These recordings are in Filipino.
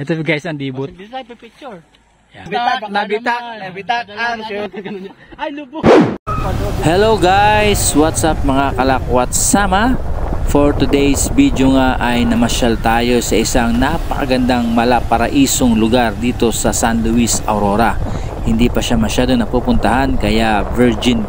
Ito guys ang dibot. Design pa picture. Nabitak. Ay, lubog. Hello guys, what's up mga kalakwat sama? For today's video nga ay namasyal tayo sa isang napakagandang malaparaisong lugar dito sa San Luis, Aurora. Hindi pa siya masyado napupuntahan kaya virgin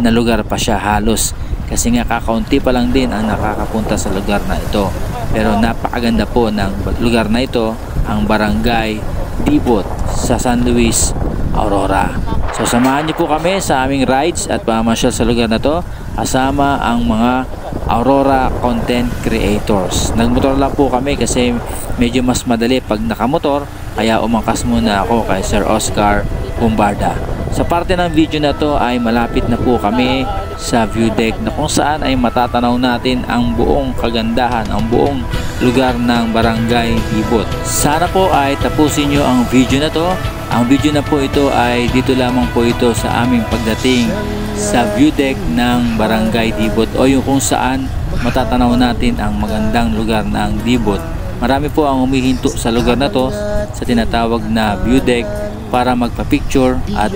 na lugar pa siya halos. Kasi nga kakaunti pa lang din ang nakakapunta sa lugar na ito. Pero napakaganda po ng lugar na ito, ang Barangay Dibot sa San Luis, Aurora. So samahan niyo po kami sa aming rides at pamamasyal sa lugar na to kasama ang mga Aurora content creators. Nagmotor lang po kami kasi medyo mas madali pag nakamotor, kaya umangkas muna ako kay Sir Oscar Bombarda. Sa parte ng video na to ay malapit na po kami sa view deck na kung saan ay matatanaw natin ang buong kagandahan, ang buong lugar ng Barangay Dibot. Sana po ay tapusin nyo ang video na to. Ang video na po ito ay dito lamang po ito sa aming pagdating sa view deck ng Barangay Dibot o yung kung saan matatanaw natin ang magandang lugar ng Dibot. Marami po ang humihinto sa lugar na to sa tinatawag na view deck para magpa-picture at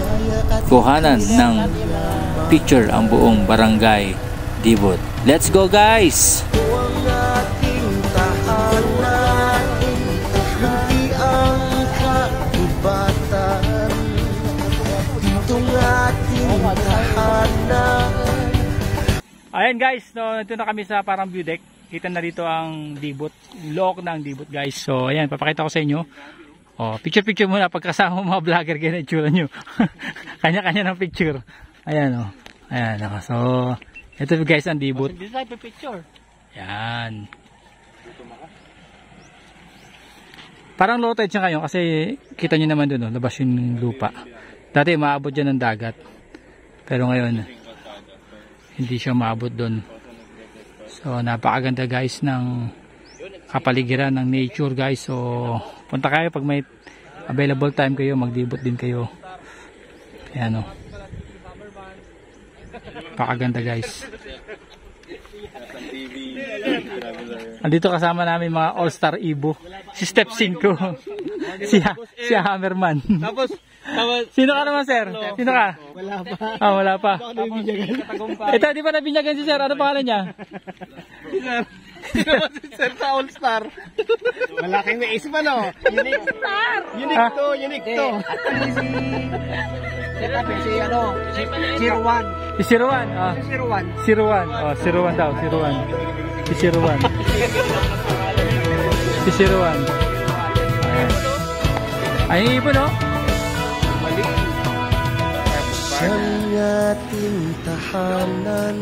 kuhanan ng picture ang buong Barangay Dibot. Let's go guys! Ayan guys, so ito na kami sa parang view deck. Kita na dito ang Dibot, look ng Dibot guys. So ayan, papakita ko sa inyo. Oh, picture muna pagkasama mga vlogger, ganyan itsura nyo. Kanya-kanya ng picture. Ayan oh. Ayan oh. So ito guys ang Dibot. Design pa picture. Ayan. Parang low tide siya ngayon kasi kita nyo naman dun oh, labas yung lupa. Dati maabot dyan ng dagat. Pero ngayon hindi siya maabot dun. So napakaganda guys ng kapaligiran ng nature guys. So punta kayo pag may available time kayo, magdibot din kayo. Ayan o. Napakaganda guys. Andito kasama namin mga all-star Ibo. Si Step 5. si Hammerman. Tapos sino ka naman sir? Sino ka? Wala pa. Ah, wala pa. Ito, di ba nabinyagan si sir? Ano pangalan niya? Sino ba si Sir sa All-Star? Malaking naisip ano? Unique Star! Unique to. Si ano? Siruan. Si Siruan. Ah. Siruan. Siruan. Oh, Siruan daw. Siruan. Si Siruan. Si Siruan. Ayan. Ay, ibo no? Mali. Siyang ating tahanan,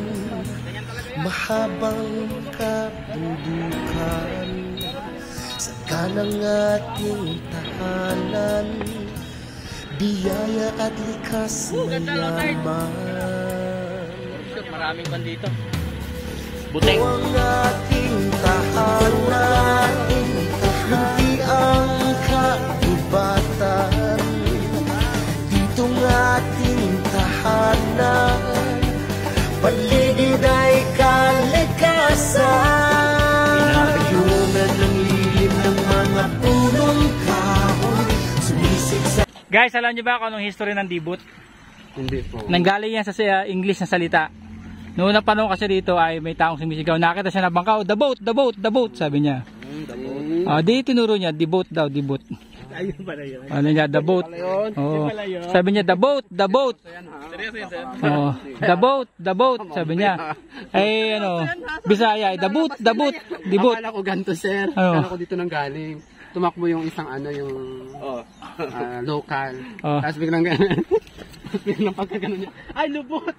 mahabang kabundukan. Sa kanang ating tahanan, biyaya at likas na yaman. Maraming bandito. Buteng. Ang ating tahanan, hindi ang kagubatan. Ditong ating tahanan, paligid ay kalikasan. Pinayunan ng lilim ng mga punong kahoy, sumisik sa... Guys, alam niyo ba kung anong history ng Dibot? Hindi po. Nanggaling yan sa English na salita. Noong unang panahon kasi dito ay may taong sumisigaw. Nakita siya na bangka, the boat, the boat, the boat, sabi niya. Di tinuro niya, Dibot daw, Dibot. Ayun pala yun. Ano niya, the boat. Oh. Sabi niya, the boat, the boat. Oh, the boat, sabi niya. Ay ano, Bisaya, the boat, the boat, the boat. Akala ko ganito sir. Ano? Akala ko dito nang galing. Tumakbo yung isang ano yung local. Oh. Tapos biglang gano'n. Tapos biglang pagkagano niya. Ay lubot.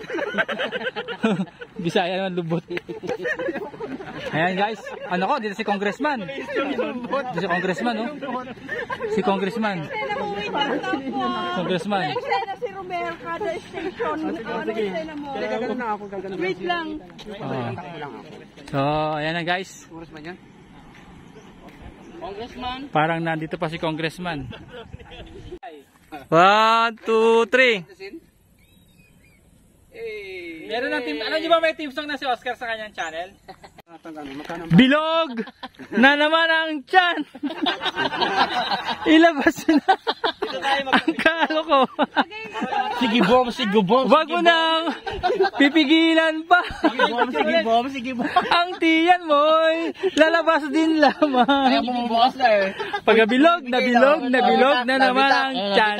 Bisaya naman lubot. Ayan guys, ano ko, dito si Congressman. Dito si Congressman, no? Si Congressman. Congressman. Si Romero, kada station. Gagano na ako, gagano. Wait lang. So, ayan na guys. Congressman yan? Congressman. Parang nandito pa si Congressman. 1, 2, 3. Meron ng team. Alam niyo ba may team song na si Oscar sa kanyang channel? Bilog na naman ang tiyan. Ilabas na. Ang kalo ko. Sige bom. Wag mo nang pipigilan pa. Sige bom. Ang tiyan mo, lalabas din lamang. Kaya bumubukas na eh. Pagkabilog na naman ang tiyan.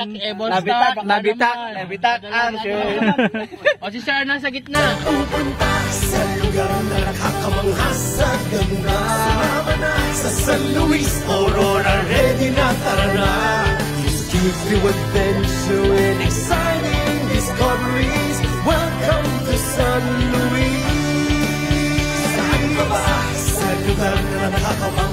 Nabitak ang show. O si Sir nasa gitna. Pupunta sa lugar na nakakamangha sa ganda. Sumama na sa San Luis, Aurora, ready na, tara na. Excuse me, adventure and exciting discoveries. Welcome to San Luis. Saan ka ba? Sa lugar na nakakamangha